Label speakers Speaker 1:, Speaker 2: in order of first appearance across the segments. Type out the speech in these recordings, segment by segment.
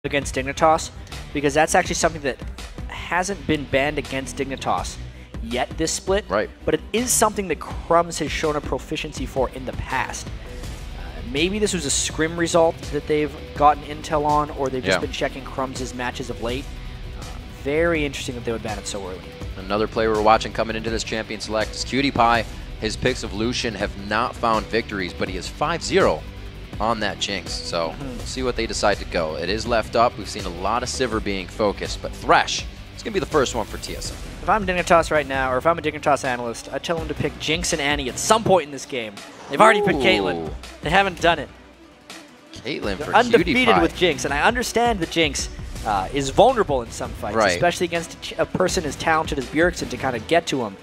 Speaker 1: against Dignitas, because that's actually something that hasn't been banned against Dignitas yet this split,
Speaker 2: right?
Speaker 1: But it is something that Crumbs has shown a proficiency for in the past. Maybe this was a scrim result that they've gotten intel on, or they've just been checking Crumbs' matches of late. Very interesting that they would ban it so early.
Speaker 2: Another player we're watching coming into this Champion Select is Cutie Pie. His picks of Lucian have not found victories, but he is 5-0 on that Jinx. So we'll see what they decide to go. It is left up. We've seen a lot of Sivir being focused, but Thresh is going to be the first one for TSM.
Speaker 1: If I'm Dignitas right now, or if I'm a Dignitas analyst, I'd tell them to pick Jinx and Annie at some point in this game. They've already picked Caitlyn. They haven't done it.
Speaker 2: Caitlyn for
Speaker 1: undefeated with Jinx, and I understand that Jinx is vulnerable in some fights, especially against a person as talented as Bjergsen to kind of get to him.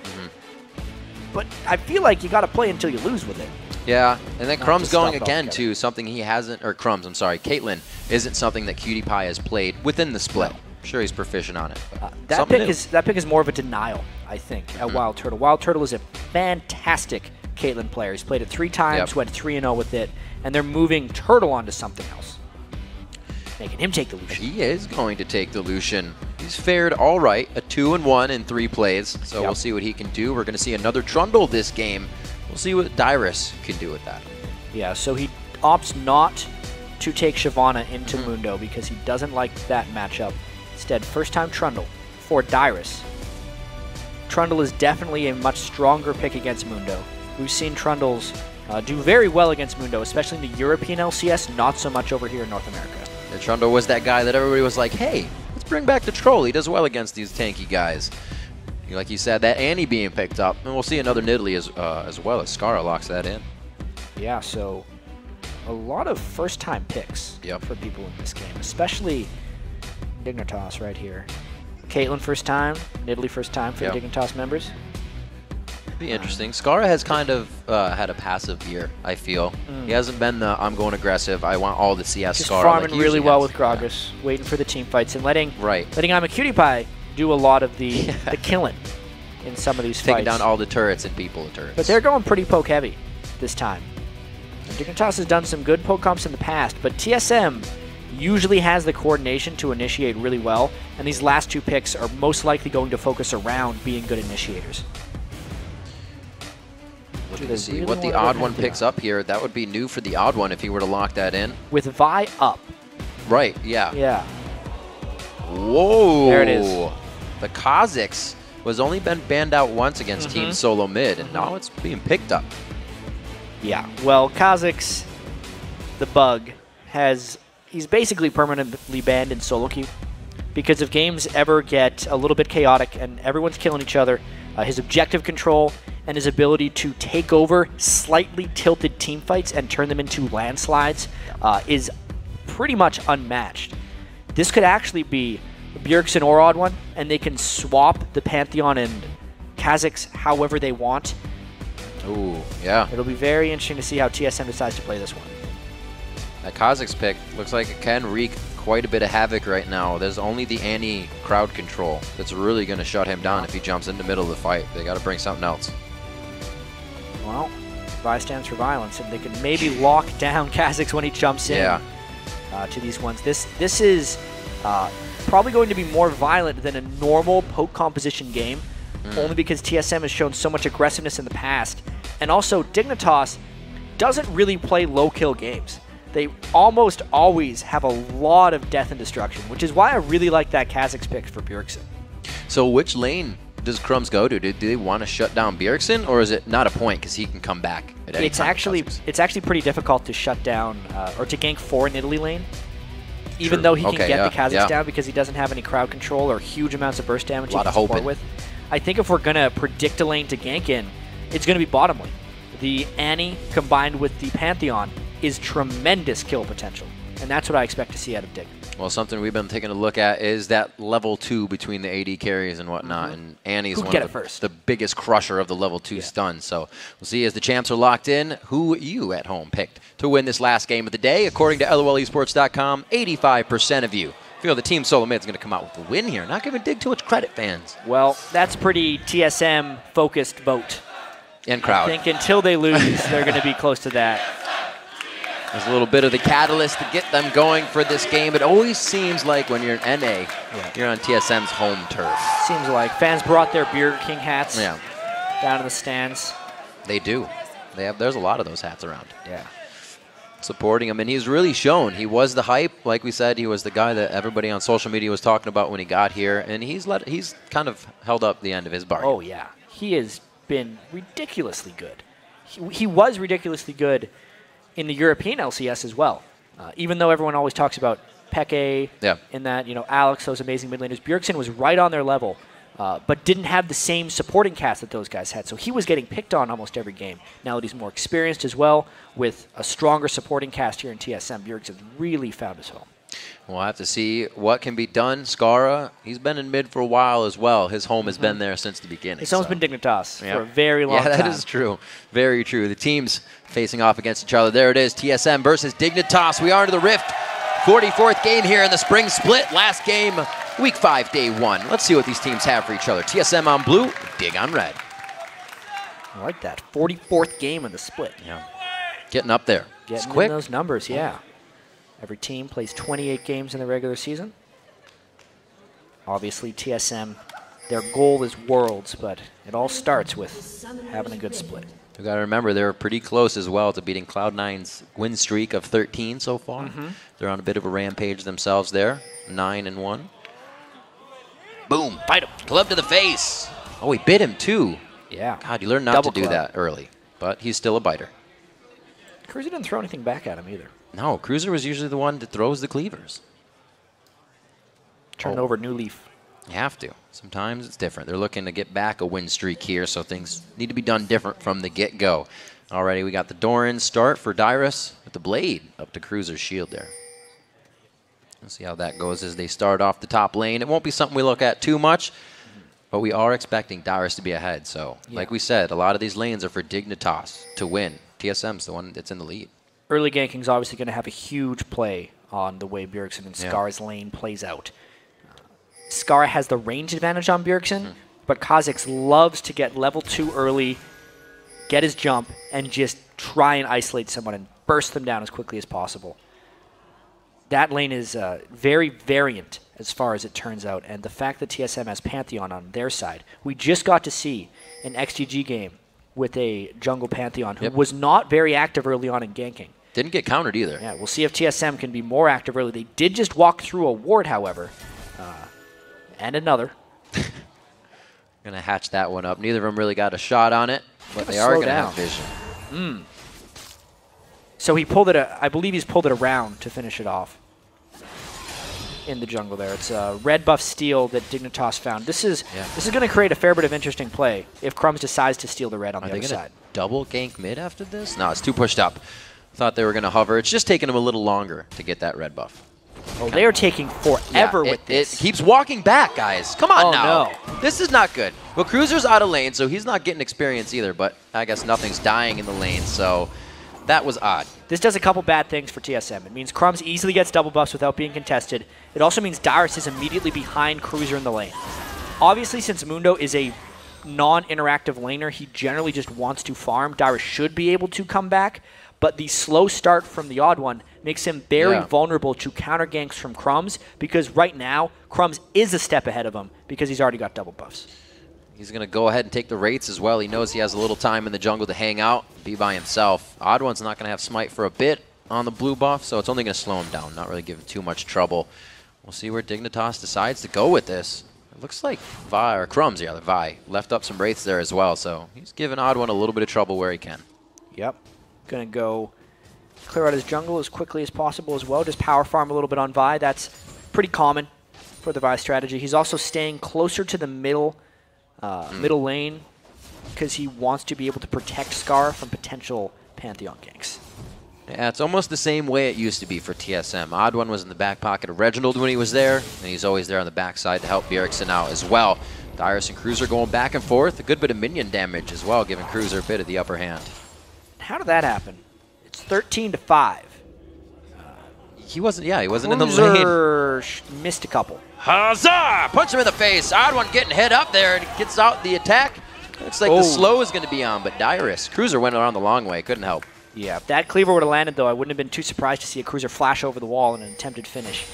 Speaker 1: But I feel like you got to play until you lose with it.
Speaker 2: Yeah, and then Crumbs going again to something he hasn't, or Crumbs, I'm sorry, Caitlyn isn't something that Cutie Pie has played within the split. No. I'm sure he's proficient on it.
Speaker 1: That pick is more of a denial, I think, at Wild Turtle. Wild Turtle is a fantastic Caitlyn player. He's played it 3 times, went 3-0 with it, and they're moving Turtle onto something else, making him take the Lucian.
Speaker 2: He is going to take the Lucian. He's fared all right, a 2-1 in 3 plays, so we'll see what he can do. We're going to see another Trundle this game. We'll see what Dyrus can do with that.
Speaker 1: Yeah, so he opts not to take Shyvana into Mundo because he doesn't like that matchup. Instead, first time Trundle for Dyrus. Trundle is definitely a much stronger pick against Mundo. We've seen Trundles do very well against Mundo, especially in the European LCS, not so much over here in North America.
Speaker 2: And Trundle was that guy that everybody was like, hey, let's bring back the Troll. He does well against these tanky guys. Like you said, that Annie being picked up, and we'll see another Nidalee as well as Skara locks that in.
Speaker 1: Yeah, so a lot of first-time picks for people in this game, especially Dignitas right here. Caitlyn first time, Nidalee first time for the Dignitas members.
Speaker 2: Be interesting. Skara has kind of had a passive year, I feel. He hasn't been the, I'm going aggressive, I want all the CS
Speaker 1: just
Speaker 2: Skara.
Speaker 1: Farming like really well with Gragas, waiting for the team fights and letting I'm a Cutie Pie do a lot of the killing in some of these fights.
Speaker 2: Taking down all the turrets and people with turrets.
Speaker 1: But they're going pretty poke heavy this time. Dignitas has done some good poke comps in the past, but TSM usually has the coordination to initiate really well, and these last 2 picks are most likely going to focus around being good initiators.
Speaker 2: Looking to see what the odd one picks up here. That would be new for the odd one if he were to lock that in.
Speaker 1: With Vi up.
Speaker 2: Right, yeah.
Speaker 1: Yeah.
Speaker 2: Whoa.
Speaker 1: There it is.
Speaker 2: The Kha'Zix was only been banned out once against Team Solo Mid, and now it's being picked up.
Speaker 1: Yeah, well, Kha'Zix, the bug, he's basically permanently banned in solo queue, because if games ever get a little bit chaotic and everyone's killing each other, his objective control and his ability to take over slightly tilted team fights and turn them into landslides is pretty much unmatched. This could actually be Bjergsen or Odd One, and they can swap the Pantheon and Kha'Zix however they want.
Speaker 2: Ooh, yeah.
Speaker 1: It'll be very interesting to see how TSM decides to play this one.
Speaker 2: That Kha'Zix pick looks like it can wreak quite a bit of havoc right now. There's only the Annie crowd control that's really going to shut him down if he jumps in the middle of the fight. They got to bring something else.
Speaker 1: Well, Vi stands for violence, and they can maybe lock down Kha'Zix when he jumps in to these ones. This is probably going to be more violent than a normal poke composition game, only because TSM has shown so much aggressiveness in the past. And also, Dignitas doesn't really play low-kill games. They almost always have a lot of death and destruction, which is why I really like that Kha'Zix pick for Bjergsen.
Speaker 2: So which lane does Crumbs go to? Do they want to shut down Bjergsen, or is it not a point because he can come back at any time? It's
Speaker 1: actually pretty difficult to shut down or to gank 4 Nidalee lane, even though he can get the Kha'Zix down because he doesn't have any crowd control or huge amounts of burst damage he can support with. I think if we're going to predict a lane to gank in, it's going to be bottom lane. The Annie combined with the Pantheon is tremendous kill potential, and that's what I expect to see out of Dig.
Speaker 2: Well, something we've been taking a look at is that level 2 between the AD carries and whatnot, and Annie's one of the biggest crusher of the level 2 stun. So we'll see as the champs are locked in who you at home picked to win this last game of the day. According to LOLesports.com, 85% of you feel the Team Solo Mid is going to come out with the win here. Not giving Dig too much credit, fans.
Speaker 1: Well, that's pretty TSM-focused vote.
Speaker 2: And crowd.
Speaker 1: I think until they lose, they're going to be close to that.
Speaker 2: There's a little bit of the catalyst to get them going for this game. It always seems like when you're in NA, you're on TSM's home turf.
Speaker 1: Seems like fans brought their Burger King hats down to the stands.
Speaker 2: They do. There's a lot of those hats around.
Speaker 1: Yeah.
Speaker 2: Supporting him, and he's really shown. He was the hype, like we said. He was the guy that everybody on social media was talking about when he got here, and he's kind of held up the end of his bargain.
Speaker 1: Oh yeah, he has been ridiculously good. He was ridiculously good in the European LCS as well. Even though everyone always talks about Peke and that, Alex, those amazing mid laners, Bjergsen was right on their level, but didn't have the same supporting cast that those guys had. So he was getting picked on almost every game. Now that he's more experienced as well, with a stronger supporting cast here in TSM, Bjergsen really found his home.
Speaker 2: We'll have to see what can be done. Skara, he's been in mid for a while as well. His home has been there since the beginning.
Speaker 1: His home's been Dignitas for a very long time.
Speaker 2: Yeah, that is true. Very true. The teams facing off against each other. There it is, TSM versus Dignitas. We are into the Rift. 44th game here in the spring split. Last game, week 5, day 1. Let's see what these teams have for each other. TSM on blue, Dig on red.
Speaker 1: I like that. 44th game in the split.
Speaker 2: Yeah. Getting up there.
Speaker 1: Getting
Speaker 2: quick.
Speaker 1: In those numbers, yeah. Every team plays 28 games in the regular season. Obviously, TSM, their goal is Worlds, but it all starts with having a good split.
Speaker 2: You got to remember, they're pretty close as well to beating Cloud9's win streak of 13 so far. They're on a bit of a rampage themselves there, 9-1. Boom, bite him, club to the face. Oh, he bit him too.
Speaker 1: Yeah.
Speaker 2: God, you learn not to do that early, but he's still a biter.
Speaker 1: Cruiser didn't throw anything back at him either.
Speaker 2: No, Cruiser was usually the one that throws the cleavers.
Speaker 1: Turn over new leaf.
Speaker 2: You have to. Sometimes it's different. They're looking to get back a win streak here, so things need to be done different from the get-go. Already we got the Doran start for Dyrus with the blade up to Cruiser's shield there. Let's see how that goes as they start off the top lane. It won't be something we look at too much, but we are expecting Dyrus to be ahead. So, like we said, a lot of these lanes are for Dignitas to win. TSM's the one that's in the lead.
Speaker 1: Early ganking is obviously going to have a huge play on the way Bjergsen and Scar's lane plays out. Scar has the range advantage on Bjergsen, but Kha'Zix loves to get level 2 early, get his jump, and just try and isolate someone and burst them down as quickly as possible. That lane is very variant as far as it turns out, and the fact that TSM has Pantheon on their side. We just got to see an XGG game with a jungle Pantheon who was not very active early on in ganking.
Speaker 2: Didn't get countered either.
Speaker 1: Yeah, we'll see if TSM can be more active early. They did just walk through a ward, however, and another.
Speaker 2: Gonna hatch that one up. Neither of them really got a shot on it, but they are gonna have vision.
Speaker 1: So he pulled it. I believe he's pulled it around to finish it off in the jungle there. It's a red buff steal that Dignitas found. This is going to create a fair bit of interesting play if Crumbs decides to steal the red on the other side.
Speaker 2: Double gank mid after this? No, it's too pushed up. Thought they were going to hover. It's just taking them a little longer to get that red buff.
Speaker 1: Oh, they are taking forever with this.
Speaker 2: It keeps walking back, guys. Come on now.
Speaker 1: No.
Speaker 2: This is not good. Well, Cruiser's out of lane, so he's not getting experience either, but I guess nothing's dying in the lane, so that was odd.
Speaker 1: This does a couple bad things for TSM. It means Crumbs easily gets double buffs without being contested. It also means Dyrus is immediately behind Cruiser in the lane. Obviously, since Mundo is a non-interactive laner, he generally just wants to farm. Dyrus should be able to come back, but the slow start from the Odd One makes him very vulnerable to counter ganks from Crumbs, because right now, Crumbs is a step ahead of him because he's already got double buffs.
Speaker 2: He's going to go ahead and take the rates as well. He knows he has a little time in the jungle to hang out, be by himself. Odd One's not going to have Smite for a bit on the blue buff, so it's only going to slow him down, not really give him too much trouble. We'll see where Dignitas decides to go with this. It looks like Vi, or Crumbs, the Vi, left up some wraiths there as well, so he's giving Odd One a little bit of trouble where he can.
Speaker 1: Yep. Going to go clear out his jungle as quickly as possible as well. Just power farm a little bit on Vi. That's pretty common for the Vi strategy. He's also staying closer to the middle lane because he wants to be able to protect Scar from potential Pantheon ganks.
Speaker 2: Yeah, it's almost the same way it used to be for TSM. Odd One was in the back pocket of Reginald when he was there, and he's always there on the backside to help Bjergsen out as well. Dyrus and Cruiser going back and forth. A good bit of minion damage as well, giving Cruiser a bit of the upper hand. How
Speaker 1: did that happen? It's 13-5.
Speaker 2: He wasn't in the lane.
Speaker 1: Missed a couple.
Speaker 2: Huzzah! Punch him in the face. Odd One getting hit up there and gets out the attack. Looks like the slow is going to be on, but Dyrus. Cruiser went around the long way. Couldn't help.
Speaker 1: Yeah, if that cleaver would have landed, though, I wouldn't have been too surprised to see a Cruiser flash over the wall in an attempted finish.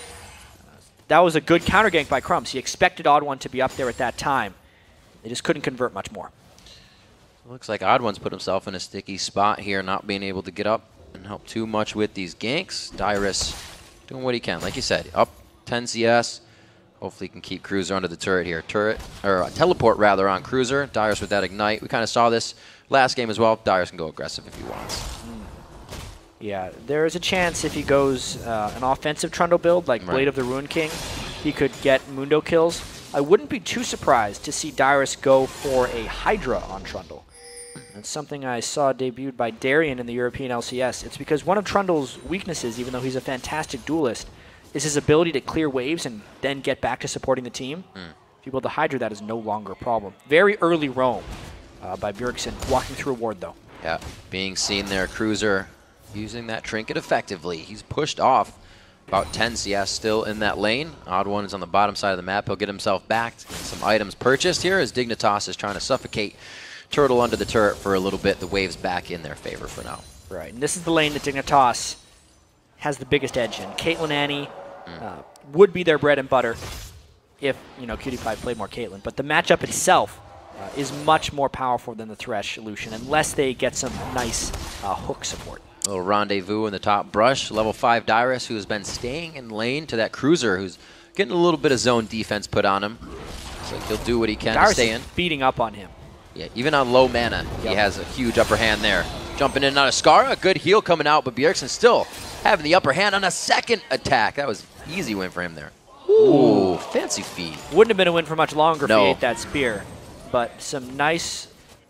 Speaker 1: That was a good counter gank by Crumbs. He expected Odd One to be up there at that time. They just couldn't convert much more.
Speaker 2: Looks like Odd One's put himself in a sticky spot here, not being able to get up and help too much with these ganks. Dyrus doing what he can. Like you said, up 10 CS. Hopefully he can keep Cruiser under the turret here. Teleport rather on Cruiser. Dyrus with that ignite. We kind of saw this last game as well. Dyrus can go aggressive if he wants.
Speaker 1: Yeah, there is a chance if he goes an offensive Trundle build like Blade of the Ruin King, he could get Mundo kills. I wouldn't be too surprised to see Dyrus go for a Hydra on Trundle. That's something I saw debuted by Darien in the European LCS. It's because one of Trundle's weaknesses, even though he's a fantastic duelist, is his ability to clear waves and then get back to supporting the team. If you build the Hydra, that is no longer a problem. Very early roam by Bjergsen, walking through a ward, though.
Speaker 2: Yeah, being seen there, Cruiser using that trinket effectively. He's pushed off about 10 CS still in that lane. Odd One is on the bottom side of the map. He'll get himself back. Some items purchased here as Dignitas is trying to suffocate Turtle under the turret for a little bit. The wave's back in their favor for now.
Speaker 1: Right, and this is the lane that Dignitas has the biggest edge in. Caitlyn Annie would be their bread and butter if, you know, Cutie Pie played more Caitlyn. But the matchup itself is much more powerful than the Thresh Lucian unless they get some nice hook support.
Speaker 2: A little rendezvous in the top brush. Level 5 Dyrus, who has been staying in lane to that Cruiser, who's getting a little bit of zone defense put on him. So he'll do what he can to stay in.
Speaker 1: Beating up on him.
Speaker 2: Yeah, even on low mana, he has a huge upper hand there. Jumping in and out of Skara, a good heal coming out, but Bjergsen still having the upper hand on a second attack. That was an easy win for him there. Ooh, fancy feed.
Speaker 1: Wouldn't have been a win for much longer if he ate that spear. But some nice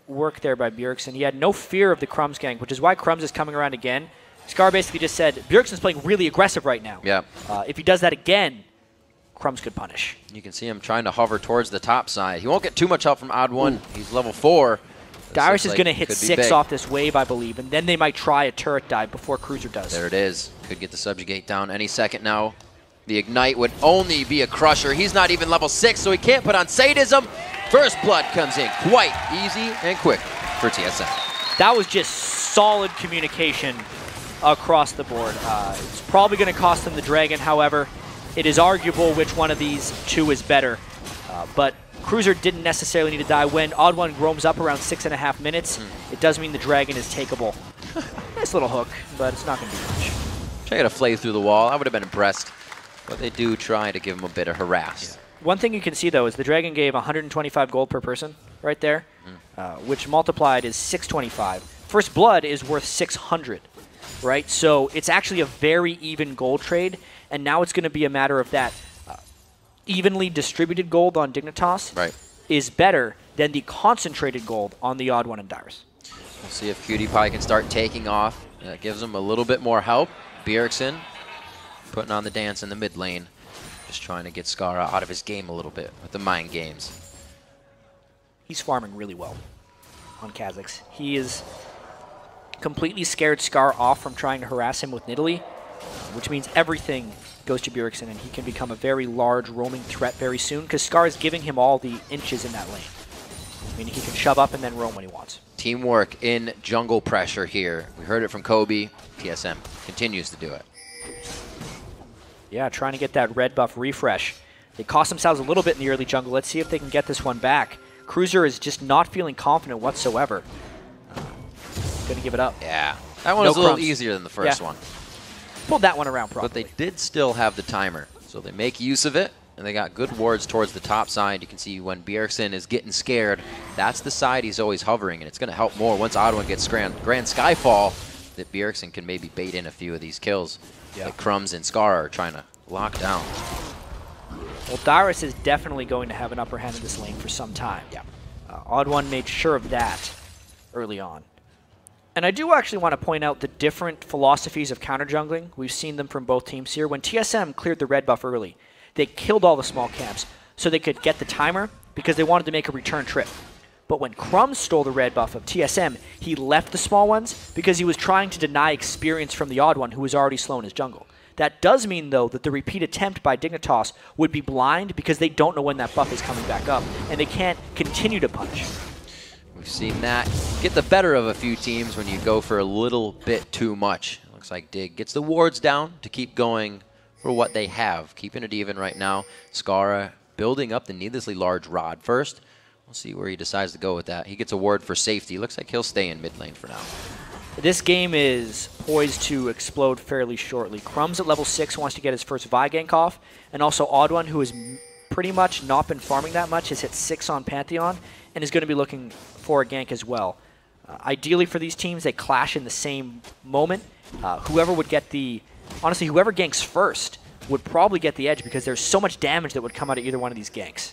Speaker 1: work there by Bjergsen. He had no fear of the Crumbs gank, which is why Crumbs is coming around again. Scar basically just said, Bjergsen's playing really aggressive right now.
Speaker 2: Yeah.
Speaker 1: If he does that again, Crumbs could punish.
Speaker 2: You can see him trying to hover towards the top side. He won't get too much help from Odd One. He's level 4.
Speaker 1: Dyrus is going to hit 6 off this wave, I believe, and then they might try a turret dive before Cruiser does.
Speaker 2: There it is. Could get the Subjugate down any second now. The Ignite would only be a crusher. He's not even level 6, so he can't put on Sadism. First Blood comes in quite easy and quick for TSM.
Speaker 1: That was just solid communication across the board. It's probably going to cost them the Dragon, however. It is arguable which one of these two is better. But Cruiser didn't necessarily need to die. When Odd One roams up around 6.5 minutes, it does mean the Dragon is takeable. Nice little hook, but it's not going to be much.
Speaker 2: Try to flay through the wall. I would have been impressed. But they do try to give him a bit of harass.
Speaker 1: Yeah. One thing you can see, though, is the Dragon gave 125 gold per person right there, which multiplied is 625. First Blood is worth 600, right? So it's actually a very even gold trade, and now it's going to be a matter of that evenly distributed gold on Dignitas is better than the concentrated gold on the Odd One and Dyrus.
Speaker 2: We'll see if Cutie Pie can start taking off. That gives him a little bit more help. Bjergsen putting on the dance in the mid lane. Just trying to get Skara out of his game a little bit with the mind games.
Speaker 1: He's farming really well on Kha'Zix. He is completely scared Scar off from trying to harass him with Nidalee, which means everything goes to Bjergsen, and he can become a very large roaming threat very soon because Scar is giving him all the inches in that lane. Meaning he can shove up and then roam when he wants.
Speaker 2: Teamwork in jungle pressure here. We heard it from Kobe. TSM continues to do it.
Speaker 1: Yeah, trying to get that red buff refresh. They cost themselves a little bit in the early jungle. Let's see if they can get this one back. Cruiser is just not feeling confident whatsoever. Going to give it up.
Speaker 2: Yeah, that one was a little easier than the first one.
Speaker 1: Pulled that one around properly.
Speaker 2: But they did still have the timer, so they make use of it, and they got good wards towards the top side. You can see when Bjergsen is getting scared, that's the side he's always hovering, and it's going to help more once Odd One gets Grand Skyfall, that Bjergsen can maybe bait in a few of these kills. Like Crumbs and Scar are trying to lock down.
Speaker 1: Well, Dyrus is definitely going to have an upper hand in this lane for some time. Yeah. Odd One made sure of that early on. And I do actually want to point out the different philosophies of counter jungling. We've seen them from both teams here. When TSM cleared the red buff early, they killed all the small camps so they could get the timer because they wanted to make a return trip. But when Crumbs stole the red buff of TSM, he left the small ones because he was trying to deny experience from the Odd One who was already slow in his jungle. That does mean, though, that the repeat attempt by Dignitas would be blind because they don't know when that buff is coming back up, and they can't continue to punish.
Speaker 2: We've seen that get the better of a few teams when you go for a little bit too much. It looks like Dig gets the wards down to keep going for what they have. Keeping it even right now. Skara building up the needlessly large rod first. We'll see where he decides to go with that. He gets a ward for safety. Looks like he'll stay in mid lane for now.
Speaker 1: This game is poised to explode fairly shortly. Crumbs at level 6 wants to get his first Vi gank off, and also Odd1, who has pretty much not been farming that much, has hit 6 on Pantheon, and is going to be looking for a gank as well. Ideally for these teams, they clash in the same moment. Whoever would get the... Honestly, whoever ganks first would probably get the edge because there's so much damage that would come out of either one of these ganks.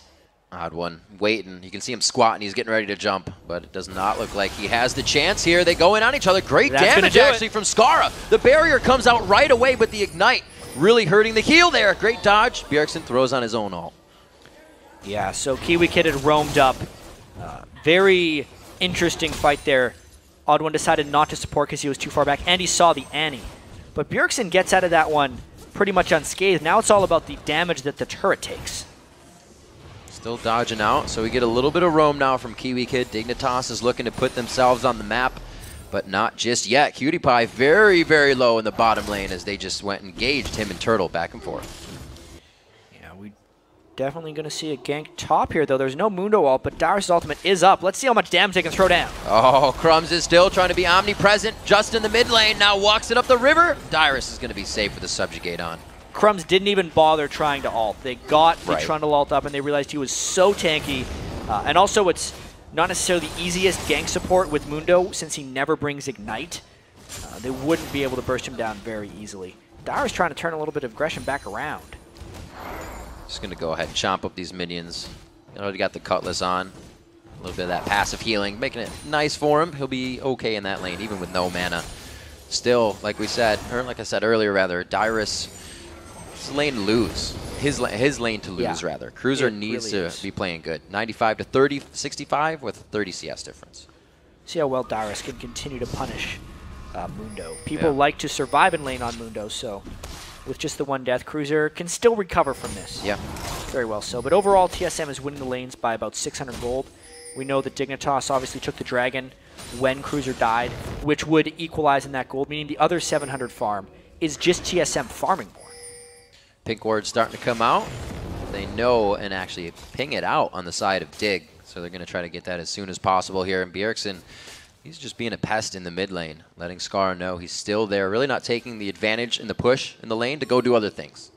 Speaker 2: Odd1 waiting. You can see him squatting. He's getting ready to jump, but it does not look like he has the chance here. They go in on each other. Great damage actually from Skara. The barrier comes out right away, but the Ignite really hurting the heal there. Great dodge. Bjergsen throws on his own ult.
Speaker 1: Yeah, so Kiwi Kid had roamed up. Very interesting fight there. Odd1 decided not to support because he was too far back, and he saw the Annie. But Bjergsen gets out of that one pretty much unscathed. Now it's all about the damage that the turret takes.
Speaker 2: Still dodging out, so we get a little bit of roam now from Kiwi Kid. Dignitas is looking to put themselves on the map, but not just yet. Cutie Pie very, very low in the bottom lane as they just went and engaged him and Turtle back and forth.
Speaker 1: Yeah, we definitely going to see a gank top here, though. There's no Mundo ult, but Darius' ultimate is up. Let's see how much damage they can throw down.
Speaker 2: Oh, Crumbs is still trying to be omnipresent just in the mid lane. Now walks it up the river. Darius is going to be safe with the Subjugate on.
Speaker 1: Crumbs didn't even bother trying to ult. They got the Trundle ult up, and they realized he was so tanky. And also, it's not necessarily the easiest gank support with Mundo, since he never brings Ignite. They wouldn't be able to burst him down very easily. Darius trying to turn a little bit of aggression back around.
Speaker 2: Just going to go ahead and chomp up these minions. Already got the Cutlass on. A little bit of that passive healing, making it nice for him. He'll be okay in that lane, even with no mana. Still, like we said, or like I said earlier, rather, Darius... His lane to lose. His lane to lose, rather. Cruiser needs to be playing good. 95 to 30, 65 with 30 CS difference.
Speaker 1: See how well Darius can continue to punish Mundo. People like to survive in lane on Mundo, so with just the one death, Cruiser can still recover from this.
Speaker 2: Yeah.
Speaker 1: Very well so. But overall, TSM is winning the lanes by about 600 gold. We know that Dignitas obviously took the Dragon when Cruiser died, which would equalize in that gold, meaning the other 700 farm is just TSM farming more.
Speaker 2: Pink ward's starting to come out. They know and actually ping it out on the side of Dig. So they're going to try to get that as soon as possible here. And Bjergsen, he's just being a pest in the mid lane, letting Skara know he's still there, really not taking the advantage in the push in the lane to go do other things.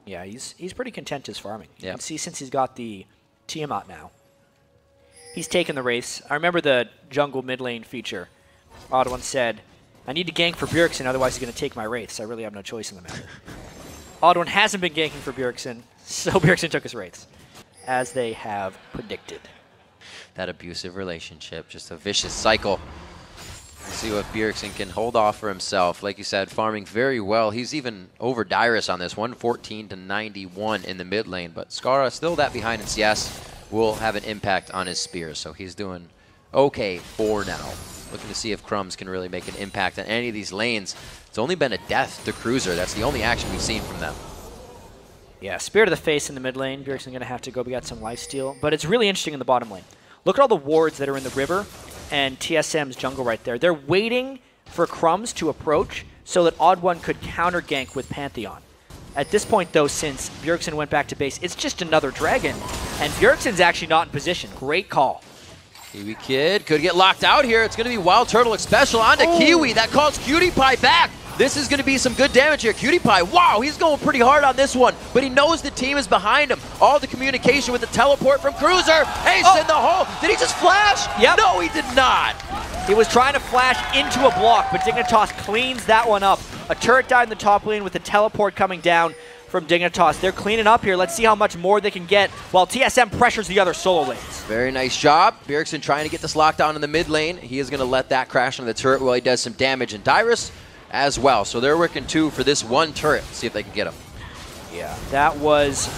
Speaker 1: Yeah, he's pretty content his farming. You can see since he's got the Tiamat now, he's taken the race. I remember the jungle mid lane feature. Odd1 said, I need to gank for Bjergsen, otherwise he's going to take my wraiths. I really have no choice in the matter. Odd1 hasn't been ganking for Bjergsen, so Bjergsen took his wraiths, as they have predicted.
Speaker 2: That abusive relationship, just a vicious cycle. Let's see what Bjergsen can hold off for himself. Like you said, farming very well. He's even over Darius on this, 114 to 91 in the mid lane, but Skara still that behind in CS will have an impact on his spears, so he's doing okay for now. Looking to see if Crumbs can really make an impact on any of these lanes. It's only been a death to Cruiser. That's the only action we've seen from them.
Speaker 1: Yeah, Spear to the face in the mid lane. Bjergsen's going to have to go get some lifesteal. But it's really interesting in the bottom lane. Look at all the wards that are in the river and TSM's jungle right there. They're waiting for Crumbs to approach so that Odd1 could counter gank with Pantheon. At this point, though, since Bjergsen went back to base, it's just another dragon. And Bjergsen's actually not in position. Great call.
Speaker 2: Kiwi Kid could get locked out here. It's going to be Wild Turtle Special onto Kiwi. That calls Cutie Pie back. This is going to be some good damage here. Cutie Pie, wow, he's going pretty hard on this one, but he knows the team is behind him. All the communication with the teleport from Cruiser. Ace in the hole. Did he just flash?
Speaker 1: Yep.
Speaker 2: No, he did not.
Speaker 1: He was trying to flash into a block, but Dignitas cleans that one up. A turret died in the top lane with the teleport coming down from Dignitas. They're cleaning up here. Let's see how much more they can get while TSM pressures the other solo lanes.
Speaker 2: Very nice job. Bjergsen trying to get this lockdown in the mid lane. He is going to let that crash on the turret while he does some damage. And Dyrus as well. So they're working two for this one turret. See if they can get him.
Speaker 1: Yeah, that was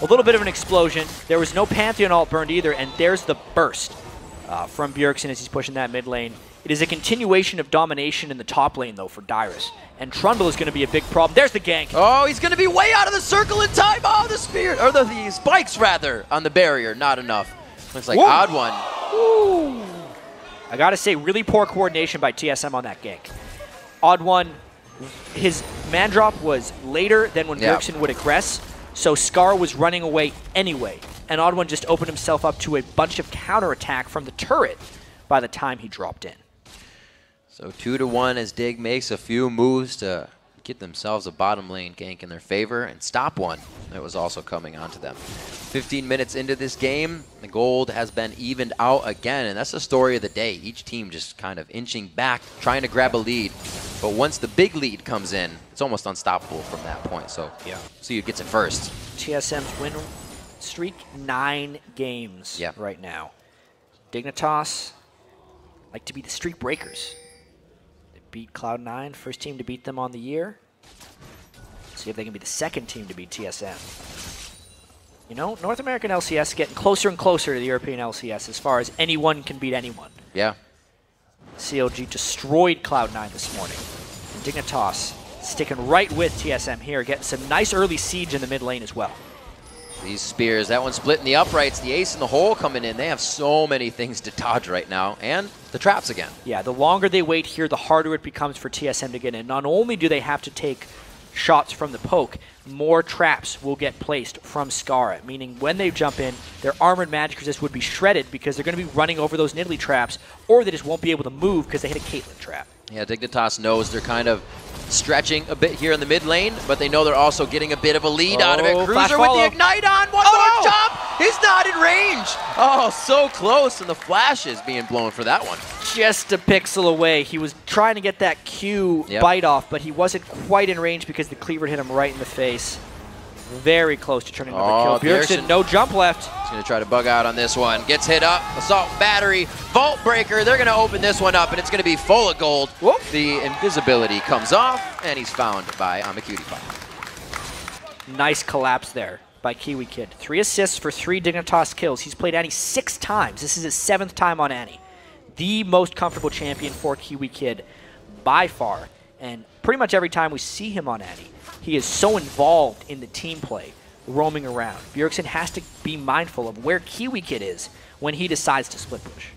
Speaker 1: a little bit of an explosion. There was no Pantheon ult burned either, and there's the burst from Bjergsen as he's pushing that mid lane. It is a continuation of domination in the top lane, though, for Dyrus. And Trundle is going to be a big problem. There's the gank.
Speaker 2: Oh, he's going to be way out of the circle in time. Oh, the spear, or the spikes, rather, on the barrier. Not enough Looks like odd one.
Speaker 1: Ooh. I gotta say, really poor coordination by TSM on that gank. Odd one, his man drop was later than when Bjergsen would aggress, so Scar was running away anyway. And Odd one just opened himself up to a bunch of counterattack from the turret by the time he dropped in.
Speaker 2: So 2-1 as Dig makes a few moves to get themselves a bottom lane gank in their favor and stop one that was also coming onto them. 15 minutes into this game, the gold has been evened out again, and that's the story of the day. Each team just kind of inching back, trying to grab a lead. But once the big lead comes in, it's almost unstoppable from that point. So see who gets it first.
Speaker 1: TSM's win streak, 9 games right now. Dignitas like to be the streak breakers. Beat Cloud9, first team to beat them on the year. See if they can be the second team to beat TSM. You know, North American LCS is getting closer and closer to the European LCS as far as anyone can beat anyone.
Speaker 2: Yeah.
Speaker 1: CLG destroyed Cloud9 this morning. And Dignitas sticking right with TSM here, getting some nice early siege in the mid lane as well.
Speaker 2: These spears, that one split in the uprights, the ace in the hole coming in. They have so many things to dodge right now, and the traps again. Yeah,
Speaker 1: the longer they wait here, the harder it becomes for TSM to get in. Not only do they have to take shots from the poke, more traps will get placed from Skara, meaning when they jump in, their armored magic resist would be shredded because they're going to be running over those Nidalee traps, or they just won't be able to move because they hit a Caitlyn trap.
Speaker 2: Yeah, Dignitas knows they're kind of stretching a bit here in the mid lane, but they know they're also getting a bit of a lead out of it. Cruiser with the ignite on, one more jump! He's not in range! Oh, so close, and the flash is being blown for that one.
Speaker 1: Just a pixel away. He was trying to get that Q bite off, but he wasn't quite in range because the cleaver hit him right in the face. Very close to turning another kill. Bjergsen, no jump left.
Speaker 2: He's going to try to bug out on this one. Gets hit up. Assault battery. Vault breaker. They're going to open this one up, and it's going to be full of gold. Whoop. The invisibility comes off, and he's found by AmaCutiePie.
Speaker 1: Nice collapse there by Kiwi Kid. 3 assists for 3 Dignitas kills. He's played Annie 6 times. This is his 7th time on Annie. The most comfortable champion for Kiwi Kid by far. And pretty much every time we see him on Annie, he is so involved in the team play, roaming around. Bjergsen has to be mindful of where Kiwi Kid is when he decides to split push.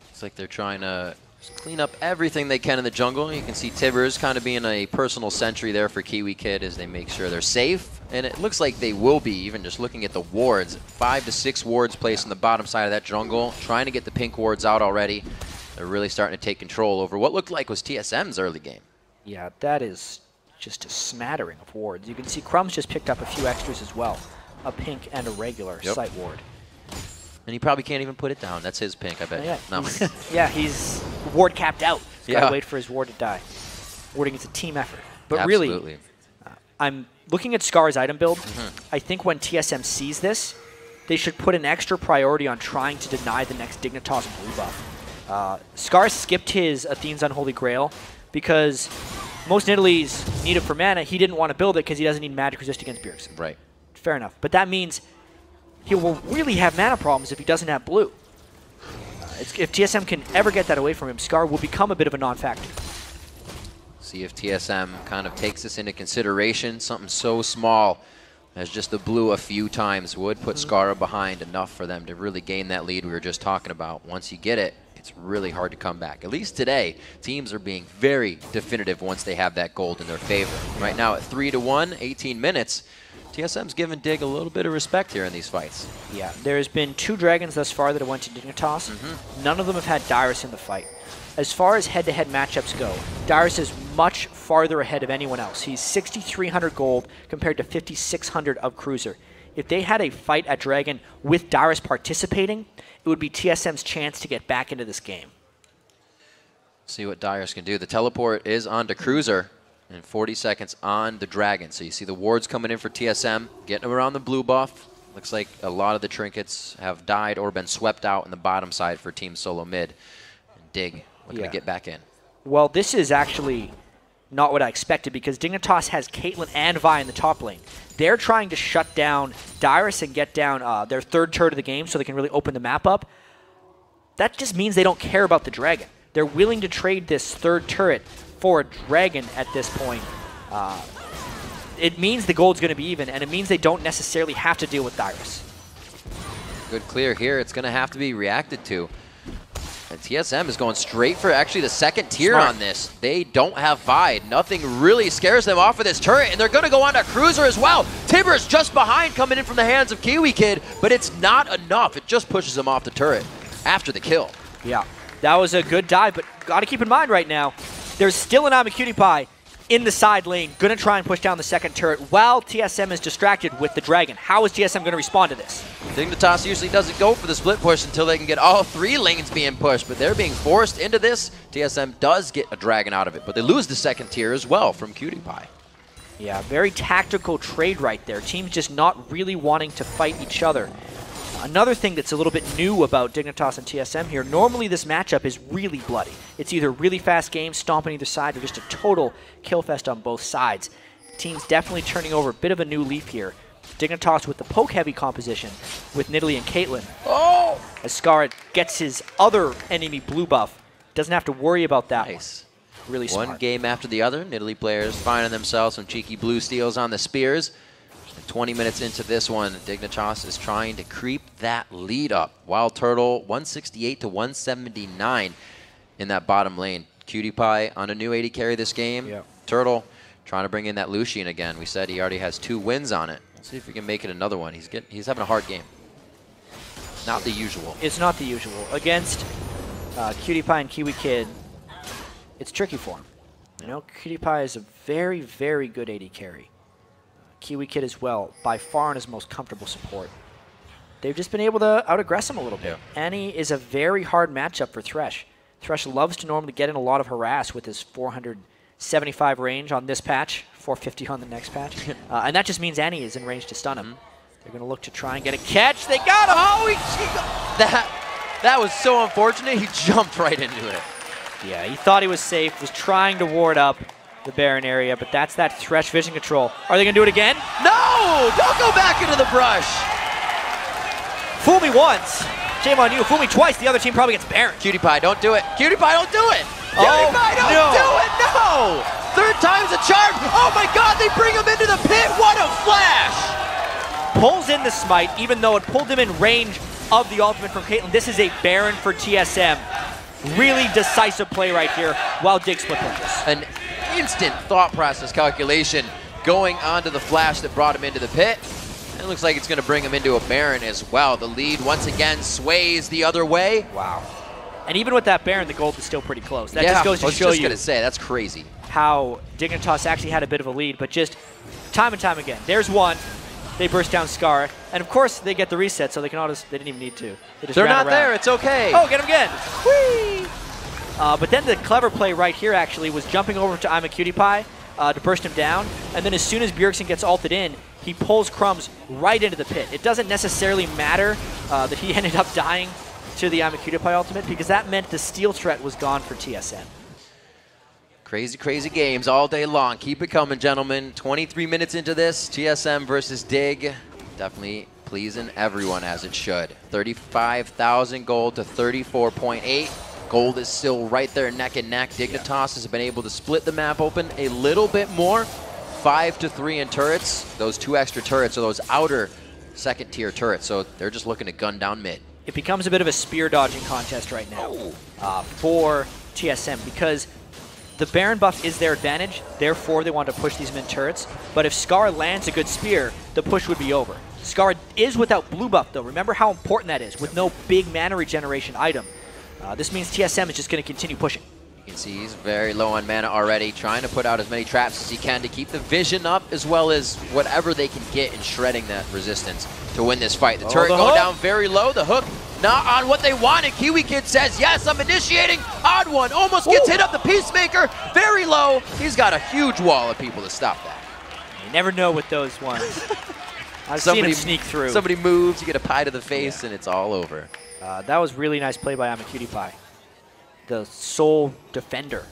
Speaker 2: It's like they're trying to clean up everything they can in the jungle. You can see Tibbers kind of being a personal sentry there for Kiwi Kid as they make sure they're safe. And it looks like they will be, even just looking at the wards. 5 to 6 wards placed on the bottom side of that jungle, trying to get the pink wards out already. They're really starting to take control over what looked like was TSM's early game.
Speaker 1: Yeah, that is just a smattering of wards. You can see Crumbs just picked up a few extras as well. A pink and a regular sight ward.
Speaker 2: And he probably can't even put it down. That's his pink, I bet.
Speaker 1: Yeah,
Speaker 2: no.
Speaker 1: He's ward capped out. He's got to wait for his ward to die. Warding is a team effort. But really, I'm looking at Scar's item build. I think when TSM sees this, they should put an extra priority on trying to deny the next Dignitas blue buff. Scar skipped his Athene's Unholy Grail because most Nidalee's need it for mana. He didn't want to build it because he doesn't need magic resist against Bjergsen.
Speaker 2: Right.
Speaker 1: Fair enough. But that means he will really have mana problems if he doesn't have blue. If TSM can ever get that away from him, Scar will become a bit of a non-factor.
Speaker 2: See if TSM kind of takes this into consideration. Something so small as just the blue a few times would put Scar behind enough for them to really gain that lead we were just talking about. Once you get it, it's really hard to come back. At least today, teams are being very definitive once they have that gold in their favor. Right now at 3-1, 18 minutes, TSM's given Dig a little bit of respect here in these fights. Yeah,
Speaker 1: there's been 2 dragons thus far that have went to Dignitas. None of them have had Dyrus in the fight. As far as head-to-head matchups go, Dyrus is much farther ahead of anyone else. He's 6,300 gold compared to 5,600 of Cruiser. If they had a fight at Dragon with Dyrus participating, it would be TSM's chance to get back into this game.
Speaker 2: See what Dyrus can do. The teleport is onto Cruiser, and 40 seconds on the Dragon. So you see the wards coming in for TSM, getting around the blue buff. Looks like a lot of the trinkets have died or been swept out in the bottom side for Team Solo Mid. And Dig looking to get back in. Well,
Speaker 1: this is actually not what I expected because Dignitas has Caitlyn and Vi in the top lane. They're trying to shut down Dyrus and get down their 3rd turret of the game so they can really open the map up. That just means they don't care about the Dragon. They're willing to trade this 3rd turret for a Dragon at this point. It means the gold's going to be even, and it means they don't necessarily have to deal with Dyrus.
Speaker 2: Good clear here. It's going to have to be reacted to. And TSM is going straight for actually the second tier on this. They don't have Vide. Nothing really scares them off of this turret, and they're going to go on to Cruiser as well. Tibbers just behind coming in from the hands of Kiwi Kid, but it's not enough. It just pushes him off the turret after the kill.
Speaker 1: Yeah, that was a good dive, but got to keep in mind right now, there's still an AmaCutiePie in the side lane, going to try and push down the second turret while TSM is distracted with the Dragon. How is TSM going to respond to this?
Speaker 2: Dignitas usually doesn't go for the split push until they can get all 3 lanes being pushed, but they're being forced into this. TSM does get a Dragon out of it, but they lose the second tier as well from CutiePie.
Speaker 1: Yeah, very tactical trade right there. Teams just not really wanting to fight each other. Another thing that's a little bit new about Dignitas and TSM here, normally this matchup is really bloody. It's either really fast games, stomping either side, or just a total kill fest on both sides. Teams definitely turning over a bit of a new leaf here. Dignitas with the poke-heavy composition with Nidalee and Caitlyn.
Speaker 2: Oh!
Speaker 1: As Scar gets his other enemy blue buff, doesn't have to worry about that one. Really smart.
Speaker 2: One game after the other, Nidalee players finding themselves some cheeky blue steals on the spears. 20 minutes into this one, Dignitas is trying to creep that lead up. Wild Turtle, 168 to 179 in that bottom lane. CutiePie on a new 80 carry this game.
Speaker 1: Yep.
Speaker 2: Turtle trying to bring in that Lucian again. We said he already has 2 wins on it. Let's see if we can make it another one. He's having a hard game. Not the usual.
Speaker 1: It's not the usual. Against CutiePie and Kiwi Kid, it's tricky for him. You know, CutiePie is a very, very good 80 carry. Kiwi Kid as well, by far in his most comfortable support. They've just been able to out-aggress him a little bit.
Speaker 2: Yeah.
Speaker 1: Annie is a very hard matchup for Thresh. Thresh loves to normally get in a lot of harass with his 475 range on this patch, 450 on the next patch. And that just means Annie is in range to stun him. They're going to look to try and get a catch. They got him!
Speaker 2: Oh, that was so unfortunate. He jumped right into it.
Speaker 1: Yeah, he thought he was safe, was trying to ward up the Baron area, but that's that Thresh vision control. Are they going to do it again?
Speaker 2: No! Don't go back into the brush!
Speaker 1: Fool me once. Shame on you. Fool me twice. The other team probably gets Baron.
Speaker 2: CutiePie, don't do it. CutiePie, don't do it!
Speaker 1: Oh,
Speaker 2: CutiePie, don't do it! No! 3rd time's a charm! Oh my god, they bring him into the pit! What a flash!
Speaker 1: Pulls in the smite, even though it pulled him in range of the ultimate from Caitlyn. This is a Baron for TSM. Really decisive play right here while Dig split pushes.
Speaker 2: An instant thought process calculation going onto the flash that brought him into the pit. And it looks like it's going to bring him into a Baron as well. The lead once again sways the other way.
Speaker 1: Wow. And even with that Baron, the gold is still pretty close. That just goes to show you.
Speaker 2: I was just going to say, that's crazy.
Speaker 1: How Dignitas actually had a bit of a lead, but just time and time again. There's one. They burst down Scar, and of course they get the reset, so they can they didn't even need to.
Speaker 2: They're not there. It's okay.
Speaker 1: Oh, get him again. Whee! But then the clever play right here actually was jumping over to AmaCutiePie to burst him down, and then as soon as Bjergsen gets ulted in, he pulls Crumbs right into the pit. It doesn't necessarily matter that he ended up dying to the AmaCutiePie ultimate, because that meant the steal threat was gone for TSM.
Speaker 2: Crazy, crazy games all day long. Keep it coming, gentlemen. 23 minutes into this, TSM versus Dig. Definitely pleasing everyone as it should. 35,000 gold to 34.8. Gold is still right there neck and neck. Dignitas has been able to split the map open a little bit more. 5 to 3 in turrets. Those 2 extra turrets are those outer 2nd tier turrets, so they're just looking to gun down mid.
Speaker 1: It becomes a bit of a spear dodging contest right now for TSM, because the Baron buff is their advantage, therefore they want to push these mid turrets. But if Scar lands a good spear, the push would be over. Scar is without blue buff though. Remember how important that is, with no big mana regeneration item. This means TSM is just going to continue pushing.
Speaker 2: You can see he's very low on mana already, trying to put out as many traps as he can to keep the vision up, as well as whatever they can get in shredding that resistance to win this fight. The turret going down very low, the hook not on what they wanted. Kiwi Kid says, yes, I'm initiating. Odd one, almost gets hit up the Peacemaker, very low. He's got a huge wall of people to stop that.
Speaker 1: You never know with those ones. I've seen him sneak through.
Speaker 2: Somebody moves, you get a pie to the face, and it's all over.
Speaker 1: That was really nice play by AmaCutiePie, the sole defender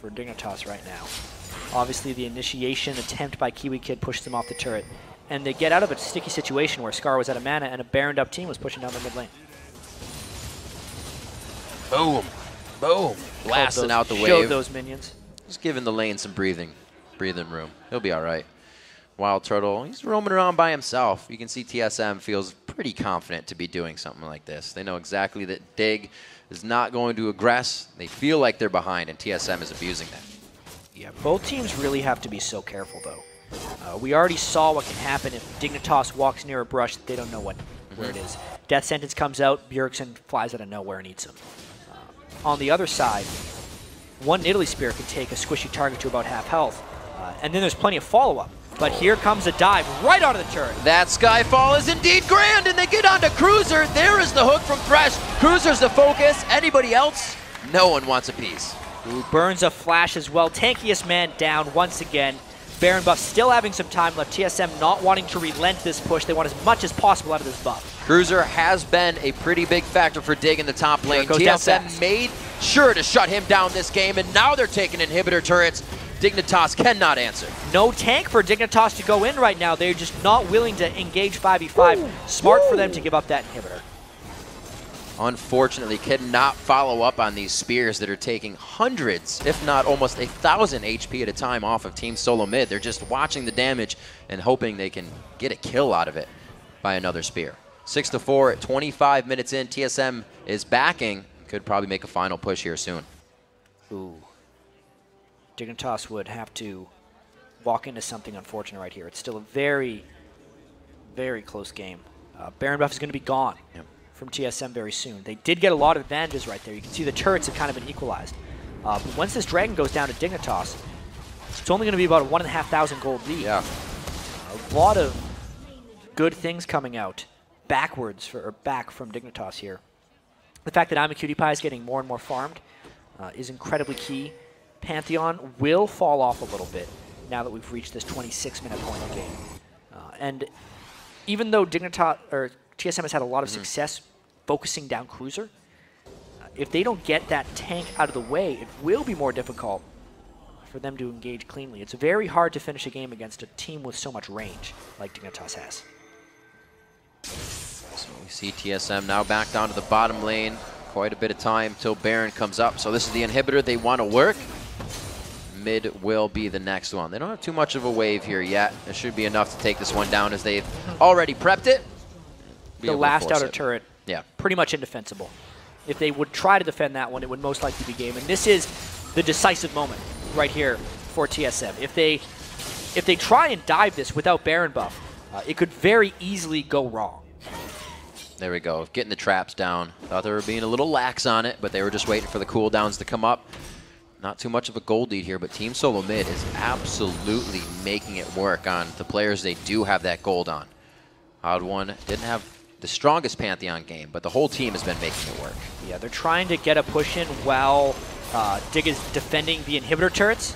Speaker 1: for Dignitas right now. Obviously, the initiation attempt by Kiwi Kid pushes them off the turret, and they get out of a sticky situation where Scar was out of mana and a Baroned up team was pushing down the mid lane.
Speaker 2: Boom. Boom. Blasting out the wave.
Speaker 1: Showed those minions.
Speaker 2: Just giving the lane some breathing room. He'll be all right. Wild Turtle, he's roaming around by himself. You can see TSM feels pretty confident to be doing something like this. They know exactly that Dig is not going to aggress. They feel like they're behind, and TSM is abusing that.
Speaker 1: Yeah, both teams really have to be so careful, though. We already saw what can happen if Dignitas walks near a brush that they don't know where it is. Death Sentence comes out, Bjergsen flies out of nowhere and eats him. On the other side, one Italy Spear can take a squishy target to about half health, and then there's plenty of follow-up. But here comes a dive right onto the turret.
Speaker 2: That Skyfall is indeed grand, and they get onto Cruiser. There is the hook from Thresh. Cruiser's the focus. Anybody else? No one wants a piece.
Speaker 1: Ooh, burns a flash as well. Tankiest man down once again. Baron buff still having some time left. TSM not wanting to relent this push. They want as much as possible out of this buff.
Speaker 2: Cruiser has been a pretty big factor for Dig in the top lane. TSM made sure to shut him down this game, and now they're taking inhibitor turrets. Dignitas cannot answer.
Speaker 1: No tank for Dignitas to go in right now. They're just not willing to engage 5v5. Ooh. Smart for them to give up that inhibitor.
Speaker 2: Unfortunately, cannot follow up on these spears that are taking hundreds, if not almost 1,000 HP at a time off of Team Solo Mid. They're just watching the damage and hoping they can get a kill out of it by another spear. 6-4 at 25 minutes in. TSM is backing. Could probably make a final push here soon.
Speaker 1: Ooh. Dignitas would have to walk into something unfortunate right here. It's still a very, very close game. Baron buff is going to be gone from TSM very soon. They did get a lot of advantages right there. You can see the turrets have kind of been equalized. But once this dragon goes down to Dignitas, it's only going to be about a 1,500 gold lead.
Speaker 2: Yeah.
Speaker 1: A lot of good things coming out back from Dignitas here. The fact that I'm a Cutie Pie is getting more and more farmed is incredibly key. Pantheon will fall off a little bit now that we've reached this 26-minute point of the game. And even though Dignitas or TSM has had a lot of success focusing down Cruiser, if they don't get that tank out of the way, it will be more difficult for them to engage cleanly. It's very hard to finish a game against a team with so much range like Dignitas has.
Speaker 2: So we see TSM now back down to the bottom lane. Quite a bit of time till Baron comes up. So this is the inhibitor they want to work. Mid will be the next one. They don't have too much of a wave here yet. It should be enough to take this one down as they've already prepped it.
Speaker 1: The last outer turret, pretty much indefensible. If they would try to defend that one, it would most likely be game. And this is the decisive moment right here for TSM. If they try and dive this without Baron buff, it could very easily go wrong.
Speaker 2: There we go, getting the traps down. Thought they were being a little lax on it, but they were just waiting for the cooldowns to come up. Not too much of a gold lead here, but Team Solo Mid is absolutely making it work on the players they do have that gold on. Odd1 didn't have the strongest Pantheon game, but the whole team has been making it work.
Speaker 1: Yeah, they're trying to get a push in while Dig is defending the inhibitor turrets.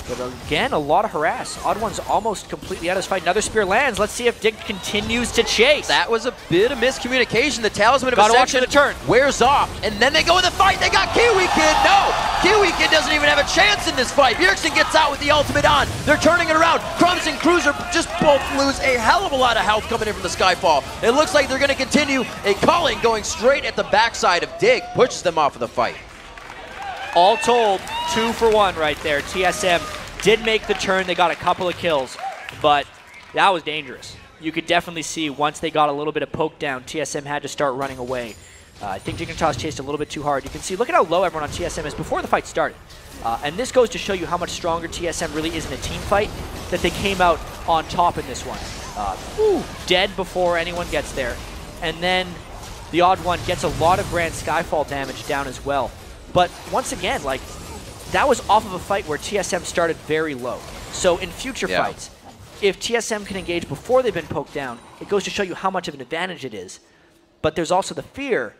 Speaker 1: But again, a lot of harass. Odd1's almost completely out of his fight. Another spear lands. Let's see if Dig continues to chase.
Speaker 2: That was a bit of miscommunication. The Talisman of Ascension
Speaker 1: the turn.
Speaker 2: Wears off, and then they go in the fight. They got Kiwi Kid. No! Kiwi Kid doesn't even have a chance in this fight. Bjergsen gets out with the ultimate on. They're turning it around. Crumbs and Cruiser just both lose a hell of a lot of health coming in from the Skyfall. It looks like they're going to continue. A Culling going straight at the backside of Dig pushes them off of the fight.
Speaker 1: All told, 2 for 1 right there. TSM did make the turn. They got a couple of kills, but that was dangerous. You could definitely see once they got a little bit of poke down, TSM had to start running away. I think Dignitas chased a little bit too hard. You can see, look at how low everyone on TSM is before the fight started. And this goes to show you how much stronger TSM really is in a team fight, that they came out on top in this one. Dead before anyone gets there. And then the Odd1 gets a lot of Grand Skyfall damage down as well. But once again, like, that was off of a fight where TSM started very low. So in future fights, if TSM can engage before they've been poked down, it goes to show you how much of an advantage it is. But there's also the fear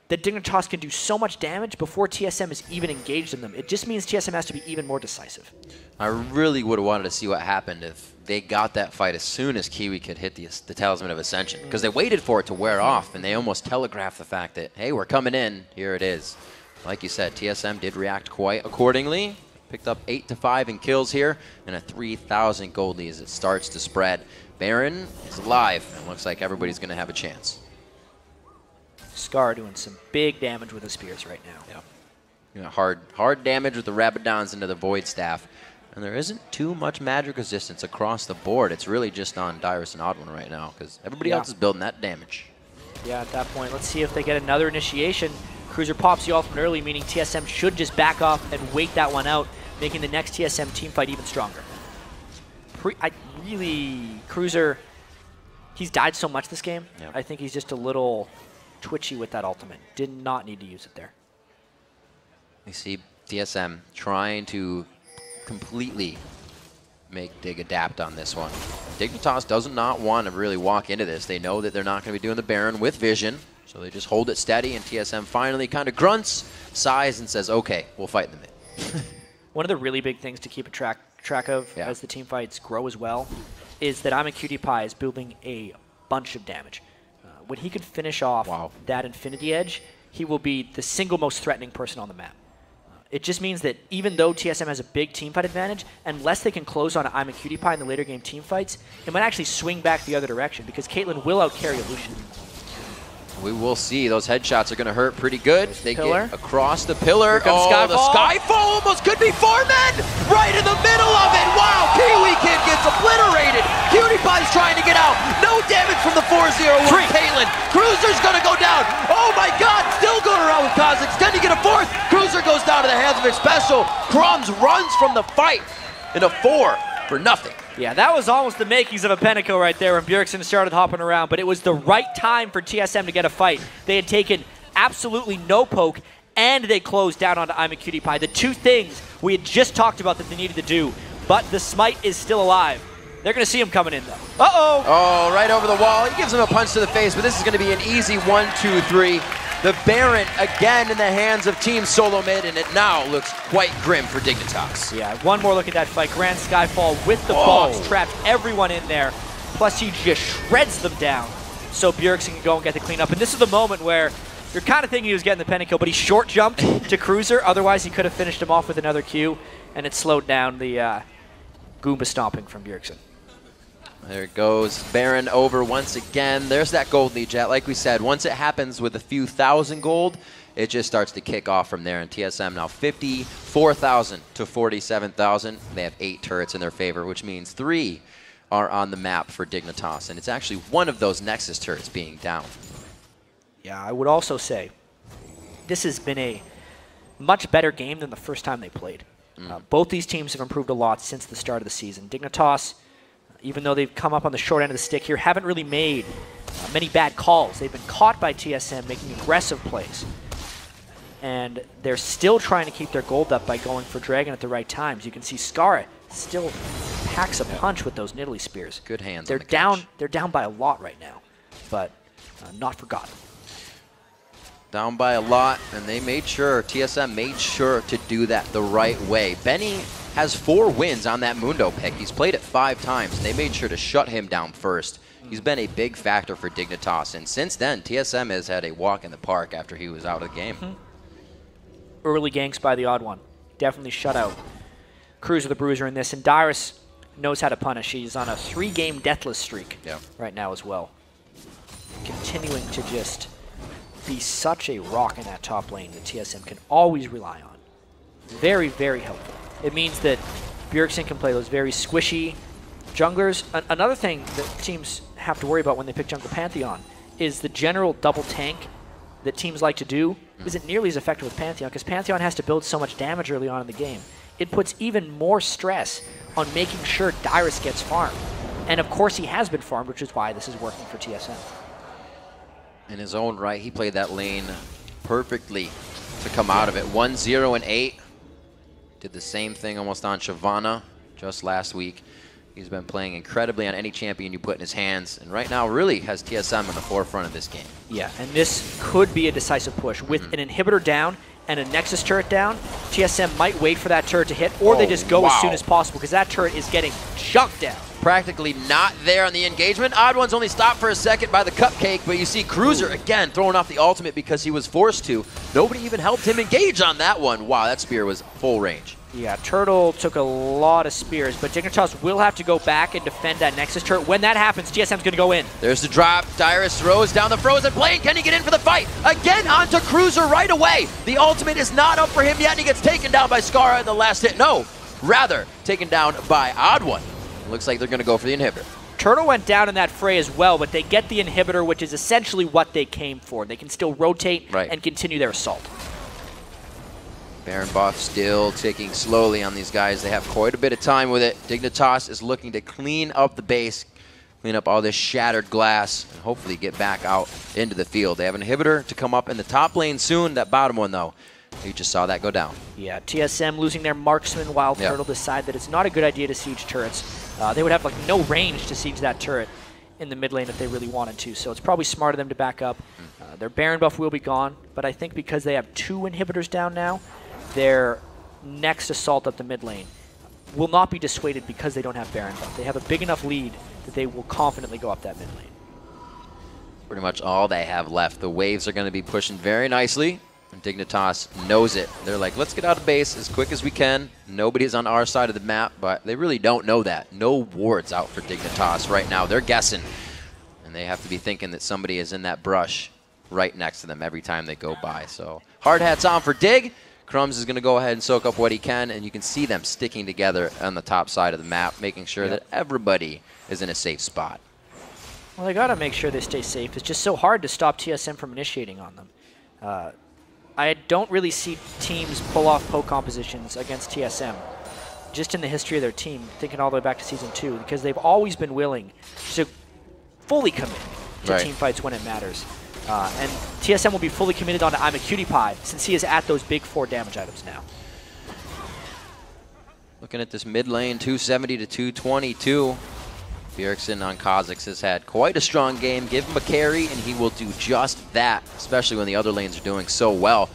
Speaker 1: that Dignitas can do so much damage before TSM is even engaged in them. It just means TSM has to be even more decisive.
Speaker 2: I really would have wanted to see what happened if they got that fight as soon as Kiwi could hit the Talisman of Ascension. Because they waited for it to wear off, and they almost telegraphed the fact that, hey, we're coming in, here it is. Like you said, TSM did react quite accordingly. Picked up 8-5 in kills here, and a 3,000 gold lead as it starts to spread. Baron is alive, and looks like everybody's going to have a chance.
Speaker 1: Scar doing some big damage with the spears right now.
Speaker 2: Yeah, hard damage with the Rabadons into the Void Staff. And there isn't too much magic resistance across the board. It's really just on Dyrus and Odd1 right now because everybody else is building that damage.
Speaker 1: Yeah, at that point, let's see if they get another initiation. Cruiser pops the ultimate early, meaning TSM should just back off and wait that one out, making the next TSM team fight even stronger. Cruiser, he's died so much this game. Yep. I think he's just a little twitchy with that ultimate. Did not need to use it there.
Speaker 2: You see TSM trying to completely make Dig adapt on this one. Dignitas does not want to really walk into this. They know that they're not going to be doing the Baron with vision, so they just hold it steady, and TSM finally kind of grunts, sighs, and says, okay, we'll fight in the mid.
Speaker 1: One of the really big things to keep a track of as the team fights grow as well is that I'mACutiePie is building a bunch of damage. When he can finish off that Infinity Edge, he will be the single most threatening person on the map. It just means that even though TSM has a big teamfight advantage, unless they can close on I'mACutiePie in the later game teamfights, it might actually swing back the other direction because Caitlyn will outcarry Lucian.
Speaker 2: We will see. Those headshots are going to hurt pretty good. They get across the pillar.
Speaker 1: Here comes Skyfall.
Speaker 2: The Skyfall almost could be 4 men right in the middle of it. Wow, Kiwi Kid gets obliterated. PewDiePie's trying to get out. No damage from the 4-0-1 Caitlyn. Cruiser's going to go down. Oh my God, still going around with Kha'Zix. Can he get a fourth? Cruiser goes down to the hands of xSpecial. Crumbs runs from the fight in a 4 for nothing.
Speaker 1: Yeah, that was almost the makings of a Penico right there when Bjergsen started hopping around, but it was the right time for TSM to get a fight. They had taken absolutely no poke, and they closed down onto I'mACutiePie. The two things we had just talked about that they needed to do, but the Smite is still alive. They're going to see him coming in, though. Uh-oh!
Speaker 2: Oh, right over the wall. He gives him a punch to the face, but this is going to be an easy 1-2-3. The Baron again in the hands of Team Solo Mid, and it now looks quite grim for Dignitas.
Speaker 1: Yeah, one more look at that fight. Grand Skyfall with the box, trapped everyone in there. Plus he just shreds them down so Bjergsen can go and get the cleanup. And this is the moment where you're kind of thinking he was getting the penny kill, but he short jumped to Cruiser. Otherwise he could have finished him off with another Q, and it slowed down the Goomba stomping from Bjergsen.
Speaker 2: There it goes. Baron over once again. There's that gold lead, Jet. Like we said, once it happens with a few thousand gold, it just starts to kick off from there. And TSM now 54,000 to 47,000. They have 8 turrets in their favor, which means 3 are on the map for Dignitas. And it's actually one of those Nexus turrets being down.
Speaker 1: Yeah, I would also say this has been a much better game than the first time they played. Both these teams have improved a lot since the start of the season. Dignitas, even though they've come up on the short end of the stick here, haven't really made many bad calls. They've been caught by TSM making aggressive plays. And they're still trying to keep their gold up by going for Dragon at the right times. You can see Skara still packs a punch with those Nidalee spears.
Speaker 2: Good hands.
Speaker 1: They're down. They're down by a lot right now, but not forgotten.
Speaker 2: Down by a lot, and they made sure, TSM made sure to do that the right way. Benny has 4 wins on that Mundo pick. He's played it 5 times, and they made sure to shut him down first. He's been a big factor for Dignitas, and since then, TSM has had a walk in the park after he was out of the game.
Speaker 1: Early ganks by the Odd1. Definitely shut out Cruiser the Bruiser in this, and Dyrus knows how to punish. He's on a 3-game deathless streak right now as well. Continuing to just be such a rock in that top lane that TSM can always rely on. Very, very helpful. It means that Bjergsen can play those very squishy junglers. Another thing that teams have to worry about when they pick Jungle Pantheon is the general double tank that teams like to do isn't nearly as effective with Pantheon because Pantheon has to build so much damage early on in the game. It puts even more stress on making sure Dyrus gets farmed. And of course he has been farmed, which is why this is working for TSM.
Speaker 2: In his own right, he played that lane perfectly to come out of it. 1-0 and 8. Did the same thing almost on Shyvana just last week. He's been playing incredibly on any champion you put in his hands, and right now really has TSM in the forefront of this game. Yeah,
Speaker 1: and this could be a decisive push. With an inhibitor down and a Nexus turret down, TSM might wait for that turret to hit, or they just go as soon as possible, because that turret is getting chunked down.
Speaker 2: Practically not there on the engagement. Odd1's only stopped for a second by the cupcake, but you see Cruiser again throwing off the ultimate because he was forced to. Nobody even helped him engage on that one. Wow, that spear was full range.
Speaker 1: Yeah, Turtle took a lot of spears, but Dignitas will have to go back and defend that Nexus turret. When that happens, TSM's going to go in.
Speaker 2: There's the drop. Dyrus throws down the frozen plane. Can he get in for the fight? Again onto Cruiser right away. The ultimate is not up for him yet, and he gets taken down by Skara in the last hit. No, Rather, taken down by Odd One. Looks like they're going to go for the inhibitor.
Speaker 1: Turtle went down in that fray as well, but they get the inhibitor, which is essentially what they came for. They can still rotate and continue their assault.
Speaker 2: Baron buff still ticking slowly on these guys. They have quite a bit of time with it. Dignitas is looking to clean up the base, clean up all this shattered glass, and hopefully get back out into the field. They have an inhibitor to come up in the top lane soon. That bottom one, though, you just saw that go down. Yeah,
Speaker 1: TSM losing their marksman while Turtle decide that it's not a good idea to siege turrets. They would have like no range to siege that turret in the mid lane if they really wanted to, so it's probably smart of them to back up. Their Baron buff will be gone, but I think because they have 2 inhibitors down now, their next assault up the mid lane will not be dissuaded because they don't have Baron buff. They have a big enough lead that they will confidently go up that mid lane.
Speaker 2: Pretty much all they have left. The waves are going to be pushing very nicely. And Dignitas knows it. They're like, let's get out of base as quick as we can. Nobody's on our side of the map, but they really don't know that. No wards out for Dignitas right now. They're guessing. And they have to be thinking that somebody is in that brush right next to them every time they go by. So hard hats on for Dig. Crumbs is going to go ahead and soak up what he can, and you can see them sticking together on the top side of the map, making sure that everybody is in a safe spot.
Speaker 1: Well, they got to make sure they stay safe. It's just so hard to stop TSM from initiating on them. I don't really see teams pull off poke compositions against TSM, just in the history of their team, thinking all the way back to Season 2, because they've always been willing to fully commit to team fights when it matters. And TSM will be fully committed on I'm a Cutie Pie, since he is at those big 4 damage items now.
Speaker 2: Looking at this mid lane, 270 to 222. Bjergsen on Kha'Zix has had quite a strong game. Give him a carry, and he will do just that, especially when the other lanes are doing so well.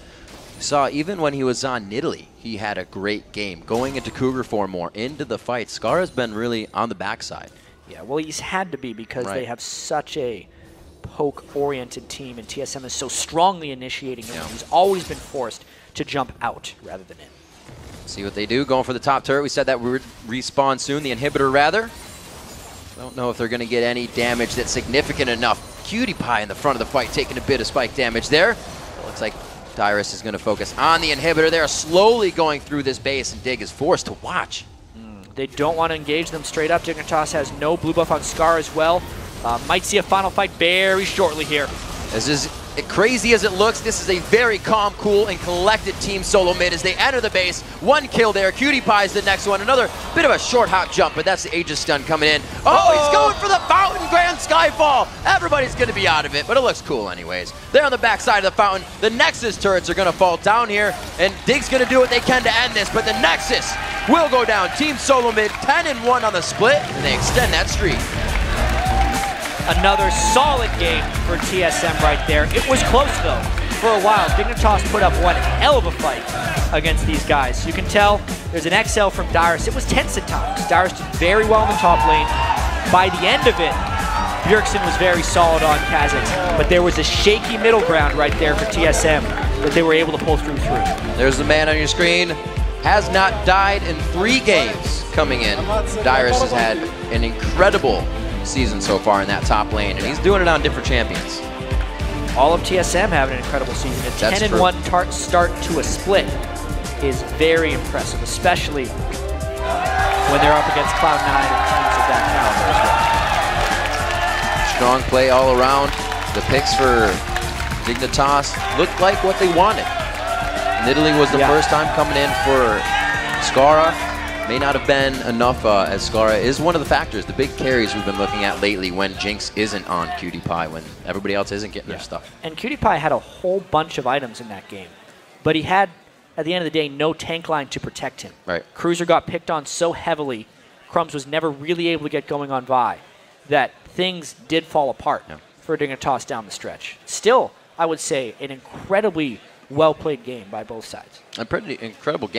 Speaker 2: We saw even when he was on Nidalee, he had a great game. Going into Cougar form more, into the fight, Scar has been really on the backside.
Speaker 1: Yeah, well, he's had to be because they have such a poke-oriented team, and TSM is so strongly initiating him. He's always been forced to jump out rather than in.
Speaker 2: See what they do, going for the top turret. We said that we would respawn soon, the inhibitor rather. Don't know if they're going to get any damage that's significant enough. Cutie Pie in the front of the fight, taking a bit of spike damage there. It looks like Dyrus is going to focus on the inhibitor. They're slowly going through this base, and Dig is forced to watch.
Speaker 1: They don't want to engage them straight up. Dignitas has no blue buff on Scar as well. Might see a final fight very shortly here.
Speaker 2: This is crazy as it looks. This is a very calm, cool, and collected team solo mid as they enter the base. 1 kill there. Cutie Pie's the next one. Another bit of a short hop jump, but that's the Aegis stun coming in. Oh, he's going for the fountain Grand Skyfall. Everybody's going to be out of it, but it looks cool anyways. They're on the backside of the fountain. The Nexus turrets are going to fall down here, and Dig's going to do what they can to end this, but the Nexus will go down. Team solo mid, 10-1 on the split, and they extend that streak.
Speaker 1: Another solid game for TSM right there. It was close, though, for a while. Dignitas put up one hell of a fight against these guys. You can tell there's an XL from Dyrus. It was tense at times. Dyrus did very well in the top lane. By the end of it, Bjergsen was very solid on Kha'Zix, but there was a shaky middle ground right there for TSM that they were able to pull through.
Speaker 2: There's the man on your screen. Has not died in 3 games coming in. Dyrus has had an incredible season so far in that top lane, and he's doing it on different champions.
Speaker 1: All of TSM having an incredible season. A 10-1 start to a split is very impressive, especially when they're up against Cloud9 and teams of that caliber as well.
Speaker 2: Strong play all around. The picks for Dignitas looked like what they wanted. Nidalee was the first time coming in for Skara. May not have been enough, as Skara is one of the factors, the big carries we've been looking at lately when Jinx isn't on Cutie Pie, when everybody else isn't getting their stuff.
Speaker 1: And Cutie Pie had a whole bunch of items in that game, but he had, at the end of the day, no tank line to protect him. Cruiser got picked on so heavily, Crumbs was never really able to get going on Vi, that things did fall apart for Dignitas down the stretch. Still, I would say, an incredibly well-played game by both sides.
Speaker 2: A pretty incredible game.